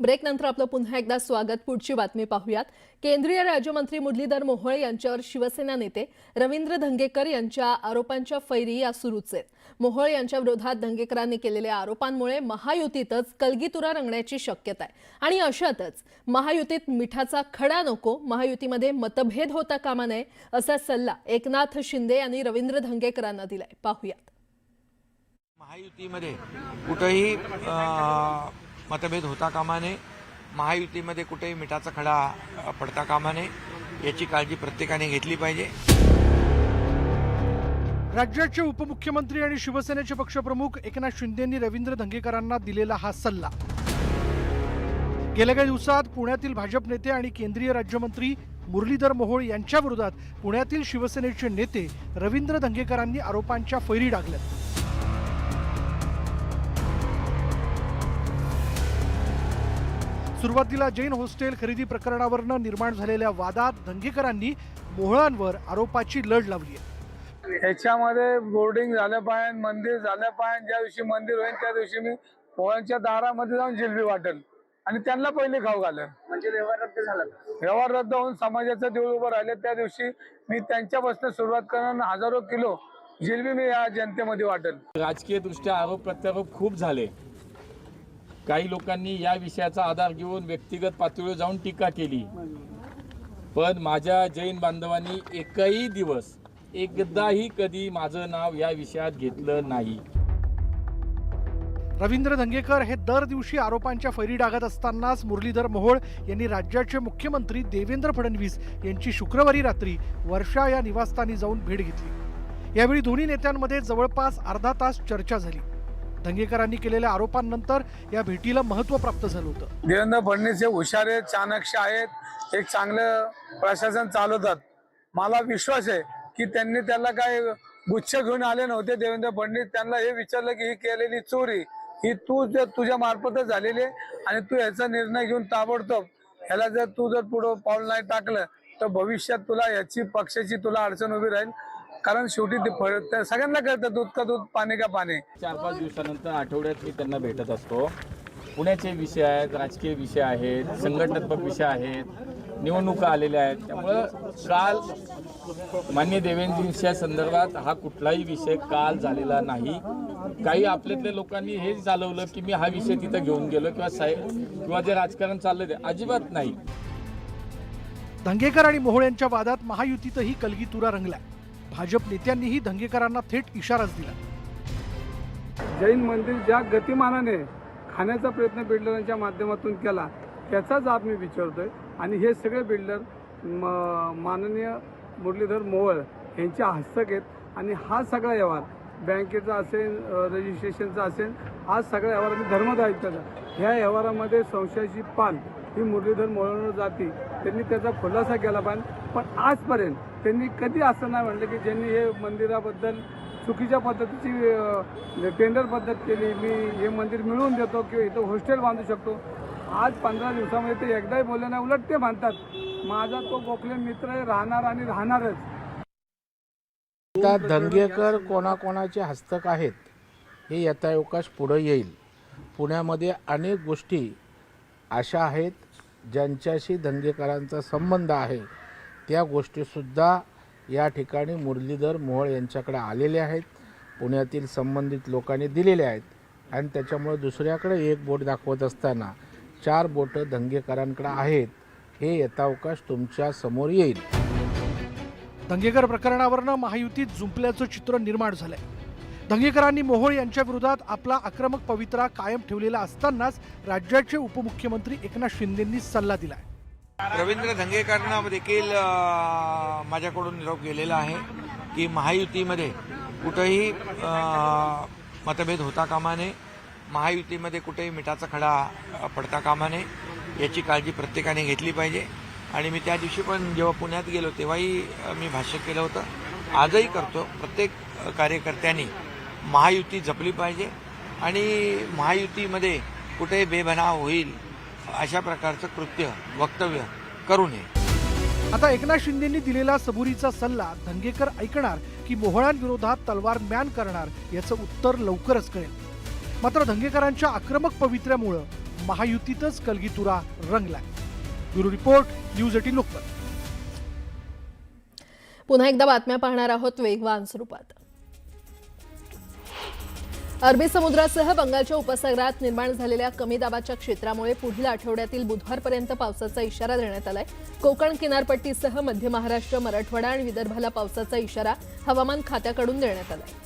ब्रेकनंतर आपलं पुन्हा एकदा स्वागत। पुढची बातमी पाहूयात। केंद्रीय राज्यमंत्री मुरलीधर मोहोळ यांच्यावर शिवसेना नेते रवींद्र धंगेकर यांच्या आरोपांच्या फैरी या सुरूच आहेत। मोहोळ यांच्या विरोधात धंगेकरांनी केलेल्या आरोपांमुळे महायुतीतच कलगीतुरा रंगण्याची शक्यता आहे आणि अशातच महायुतीत मिठाचा खडा नको, महायुतीमध्ये मतभेद होता कामा नये असा सल्ला एकनाथ शिंदे यांनी रवींद्र धंगेकरांना दिलाय। पाहूयात। महायुतीमध्ये कुठेही मतभेद होता कामा नये, महायुतीमध्ये कुठेही मिठाचा खडा पडता कामा नये याची काळजी प्रत्येकाने घेतली पाहिजे। राज्याचे उपमुख्यमंत्री आणि शिवसेनेचे पक्षप्रमुख एकनाथ शिंदेंनी रवींद्र धंगेकरांना दिलेला हा सल्ला। गेल्या काही दिवसात पुण्यातील भाजप नेते आणि केंद्रीय राज्यमंत्री मुरलीधर मोहोळ यांच्या विरोधात पुण्यातील शिवसेनेचे नेते रवींद्र धंगेकरांनी आरोपांच्या फैरी डागल्यात। सुरुवातीला जैन हॉस्टेल खरेदी प्रकरणावरनं निर्माण झालेल्या वादात धंगेकरांनी मोहोळांवर आरोपाची लढ लावली आहे। ह्याच्यामध्ये बोर्डिंग झालं पाहिजे, मंदिर झालं पाहिजे। ज्या दिवशी मंदिर होईल त्या दिवशी मी मोहोळांच्या दारामध्ये जाऊन जिलबी वाटेल आणि त्यांना पहिले खाऊ घालेल। म्हणजे व्यवहार रद्द झाला, व्यवहार रद्द होऊन समाजाचं देऊळ उभं राहिले त्या दिवशी मी त्यांच्यापासून सुरुवात करून हजारो किलो जिलबी मी या जनतेमध्ये वाटेल। राजकीय दृष्ट्या आरोप प्रत्यारोप खूप झाले। काही लोकांनी या विषयाचा आधार घेऊन व्यक्तिगत पातळीवर जाऊन टीका केली, पण माझ्या जैन बांधवांनी एकही दिवस एकदाही कधी माझं नाव या विषयात घेतलं नाही। रवींद्र धंगेकर हे दर दिवशी आरोपांच्या फैरी डागत असतानाच मुरलीधर मोहोळ यांनी राज्याचे मुख्यमंत्री देवेंद्र फडणवीस यांची शुक्रवारी रात्री वर्षा या निवासस्थानी जाऊन भेट घेतली। यावेळी दोन्ही नेत्यांमध्ये जवळपास अर्धा तास चर्चा झाली। धंगेकरांनी केलेल्या आरोपांनंतर या भेटीला महत्त्व प्राप्त झालं होतं। देवेंद्र फडणवीस हे हुशार आहेत, चाणक्य आहेत, एक चांगलं प्रशासन चालवतात। मला विश्वास आहे की त्यांनी त्याला काय गुच्छ घेऊन आले नव्हते। देवेंद्र फडणवीस त्यांना हे विचारलं की ही केलेली चोरी ही तुझ्या मार्फतच झालेली आहे आणि तू याचा निर्णय घेऊन ताबडतोब ह्याला जर तू पुढं पाऊल नाही टाकलं तर भविष्यात तुला याची पक्षाची तुला अडचण उभी राहील। कारण शेवटी ते सगळ्यांना कळतं दूध का दूध पाणी का पाणी। 4-5 दिवसानंतर आठवड्यात मी त्यांना भेटत असतो। पुण्याचे विषय आहेत, राजकीय विषय आहेत, संघटनात्मक विषय आहेत, निवडणुका आलेल्या आहेत। त्यामुळं काल माननीय देवेंद्रजींच्या संदर्भात हा कुठलाही विषय काल झालेला नाही। काही आपल्यातल्या लोकांनी हे चालवलं की मी हा विषय तिथं घेऊन गेलो किंवा जे राजकारण चाललं ते अजिबात नाही। धंगेकर आणि मोहोळ यांच्या वादात महायुतीतही कलगीतुरा रंगला। भाजप नेत्यांनीही धंगेकरांना थेट इशाराच दिला। जैन मंदिर ज्या गतिमानाने खाण्याचा प्रयत्न बिल्डरांच्या माध्यमातून केला त्याचा जाब मी विचारतोय आणि हे सगळे बिल्डर माननीय मुरलीधर मोहोळ यांच्या हस्तक आहेत आणि हा सगळा व्यवहार बँकेचा असेल, रजिस्ट्रेशनचा असेल, हा सगळा व्यवहार मी धर्मदायित्वाचा ह्या व्यवहारामध्ये संशयाची पान ही मुरलीधर मोहोळवर जाती। त्यांनी त्याचा खुलासा केला पाहिजे, पण आजपर्यंत त्यांनी कधी असं नाही म्हटलं की ज्यांनी हे मंदिराबद्दल चुकीच्या पद्धतीची टेंडर पद्धत केली, मी हे मंदिर मिळवून देतो किंवा इथं हॉस्टेल बांधू शकतो। आज 15 दिवसामध्ये ते एकदाही बोलले नाही, उलट ते म्हणतात माझा तो गोखले मित्र आहे, राहणार आणि राहणारच। आता धंगेकर कोणाकोणाचे हस्तक आहेत हे यथावकाश पुढे येईल। पुण्यामध्ये अनेक गोष्टी अशा आहेत ज्यांच्याशी धंगेकरांचा संबंध आहे, त्या गोष्टीसुद्धा या ठिकाणी मुरलीधर मोहोळ यांच्याकडे आलेल्या आहेत, पुण्यातील संबंधित लोकांनी दिलेल्या आहेत आणि त्याच्यामुळे दुसऱ्याकडे एक बोट दाखवत असताना 4 बोटं धंगेकरांकडे आहेत हे यथावकाश तुमच्या समोर येईल। धंगेकर प्रकरणावरनं महायुतीत जुंपल्याचं चित्र निर्माण झालंय। धंगेकरांनी मोहोळ यांच्या विरोधात आपला आक्रमक पवित्रा कायम ठेवलेला असतानाच राज्याचे उपमुख्यमंत्री एकनाथ शिंदेंनी सल्ला दिलाय। रवींद्र धंगेकरांना देखील माझ्याकडून निरोप गेलेला आहे की महायुतीमध्ये कुठेही मतभेद होता कामा नये, महायुतीमध्ये कुठेही मिठाचा खडा पडता कामा नये याची काळजी प्रत्येकाने घेतली पाहिजे। आणि मी त्या दिवशी पण जेव्हा पुण्यात गेलो तेव्हाही मी भाष्य केलं होतं, आजही करतो। प्रत्येक कार्यकर्त्यांनी महायुती जपली पाहिजे आणि महायुतीमध्ये कुठेही बेबनाव होईल अशा प्रकारचं कृत्य वक्तव्य करू नये। आता एकनाथ शिंदेंनी दिलेला सबुरीचा सल्ला धंगेकर ऐकणार की मोहोळांविरोधात तलवार म्यान करणार याचं उत्तर लवकरच कळेल। मात्र धंगेकरांच्या आक्रमक पवित्र्यामुळे महायुतीतच कलगीतुरा रंगलाय. Bureau report, news 18 Lokmat. पुन्हा एकदा बातम्या पाहणार आहोत वेगवान स्वरूपात. अरबी समुद्रासह बंगालच्या उपसागरात निर्माण झालेल्या कमी दाबाच्या क्षेत्रामुळे पुढील आठवड्यातील बुधवारपर्यंत पावसाचा इशारा देण्यात आलाय. कोकण किनारपट्टीसह मध्य महाराष्ट्र, मराठवाडा आणि विदर्भाला पावसाचा इशारा हवामान खात्याकडून देण्यात आलाय.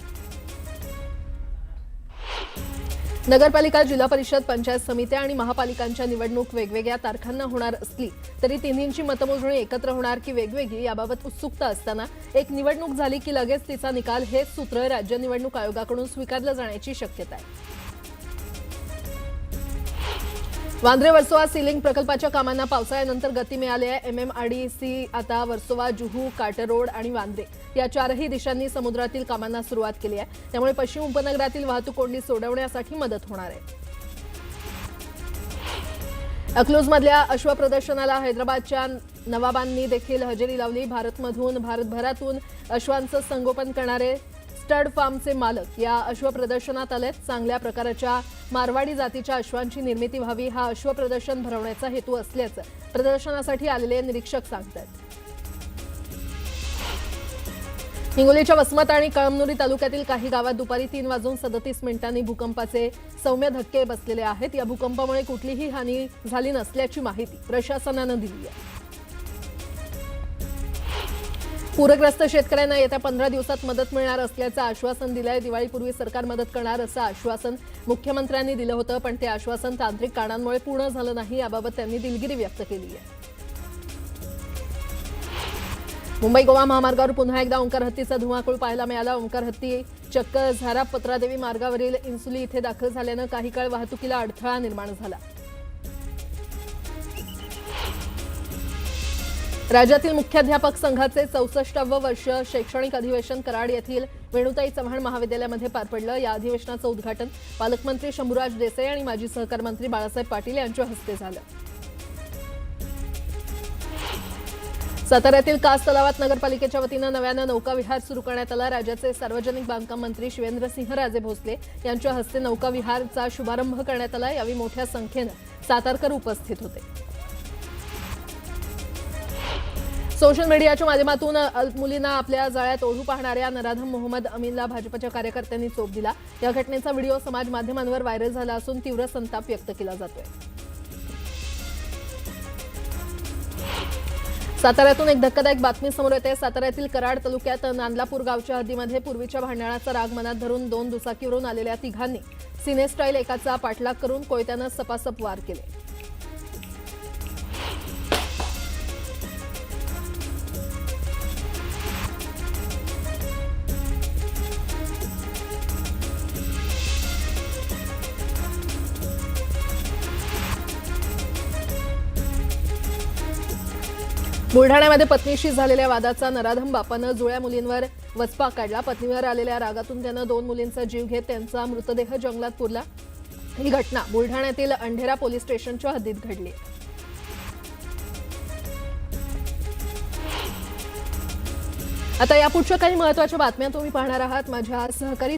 नगरपालिका, जिल्हा परिषद, पंचायत समित्या आणि महापालिकांच्या निवडणूक वेगवेगळ्या तारखांना होणार असली तरी तिन्हींची मतमोजणी एकत्र होणार की वेगवेगळी याबाबत उत्सुकता असताना एक निवडणूक झाली की लगेच तिचा निकाल हेच सूत्र राज्य निवडणूक आयोगाकडून स्वीकारलं जाण्याची शक्यता आहे. वांद्रे वर्सोवा सीलिंग प्रकल्पाच्या कामांना पावसाळ्यानंतर गती मिळाली आहे. MMRDC आता वर्सोवा, जुहू, काटरोड आणि वांद्रे या चारही दिशांनी समुद्रातील कामांना सुरुवात केली आहे. त्यामुळे पश्चिम उपनगरातील वाहतूक कोंडी सोडवण्यासाठी मदत होणार आहे. अकलूजमधल्या अश्व प्रदर्शनाला हैदराबादच्या नवाबांनी देखील हजेरी लावली. भारतभरातून अश्वांचं संगोपन करणारे स्टड फार्मचे मालक या अश्व प्रदर्शनात आलेत. चांगल्या प्रकारच्या मारवाडी जातीच्या अश्वांची निर्मिती व्हावी हा अश्व प्रदर्शन भरवण्याचा हेतू असल्याचं प्रदर्शनासाठी आलेले निरीक्षक सांगतात. हिंगोलीच्या वसमत आणि कळमनुरी तालुक्यातील काही गावात दुपारी 3:37 भूकंपाचे सौम्य धक्के बसलेले आहेत. या भूकंपामुळे कुठलीही हानी झाली नसल्याची माहिती प्रशासनानं दिली आहे. पूरग्रस्त शेतकऱ्यांना येत्या 15 दिवसात मदत मिळणार असल्याचं आश्वासन दिलं आहे. दिवाळीपूर्वी सरकार मदत करणार असं आश्वासन मुख्यमंत्र्यांनी दिलं होतं, पण ते आश्वासन तांत्रिक कारणांमुळे पूर्ण झालं नाही. याबाबत त्यांनी दिलगिरी व्यक्त केली आहे. मुंबई गोवा महामार्गावर पुन्हा एकदा ओंकार हत्तीचा धुमाकूळ पाहायला मिळाला. ओंकार हत्ती चक्क झारा पत्रादेवी मार्गावरील इन्सुली इथे दाखल झाल्यानं काही काळ वाहतुकीला अडथळा निर्माण झाला. राज्यातील मुख्याध्यापक संघाचे 64वे वर्ष शैक्षणिक अधिवेशन कराड येथील वेणुताई चव्हाण महाविद्यालयामध्ये पार पडलं. या अधिवेशनाचं उद्घाटन पालकमंत्री शंभूराज देसाई आणि माजी सहकार मंत्री बाळासाहेब पाटील यांच्या हस्ते झालं. साताऱ्यातील कास तलावात नगरपालिकेच्या वतीनं नव्यानं नौकाविहार सुरू करण्यात आला. राज्याचे सार्वजनिक बांधकाम मंत्री शिवेंद्रसिंहराजे भोसले यांच्या हस्ते नौकाविहारचा शुभारंभ करण्यात आला. यावेळी मोठ्या संख्येनं सातारकर उपस्थित होते. सोशल मीडियाच्या माध्यमातून मुलींना आपल्या जाळ्यात ओढू पाहणाऱ्या नराधम मोहम्मद अमीनला भाजपच्या कार्यकर्त्यांनी चोप दिला. या घटनेचा व्हिडिओ समाज माध्यमांवर व्हायरल झाला असून तीव्र संताप व्यक्त केला जातोय. साताऱ्यातून एक धक्कादायक बातमी समोर येते. साताऱ्यातील कराड तालुक्यात नांदलापूर गावच्या हद्दीमध्ये पूर्वीच्या भांडणाचा राग मनात धरून 2 दुचाकीवरून आलेल्या तिघांनी सिनेस्टाईल एकाचा पाठलाग करून कोयत्यानं सपासप वार केले. बुलढाण्यामध्ये पत्नीशी झालेल्या वादाचा नराधम बापानं जुळ्या मुलींवर वचपा काढला. पत्नीवर आलेल्या रागातून त्यानं 2 मुलींचा जीव घेत त्यांचा मृतदेह जंगलात पुरला. ही घटना बुलढाण्यातील अंढेरा पोलीस स्टेशनच्या हद्दीत घडली. आता यापुढच्या काही महत्त्वाच्या बातम्या तुम्ही पाहणार आहात. माझ्या सहकारी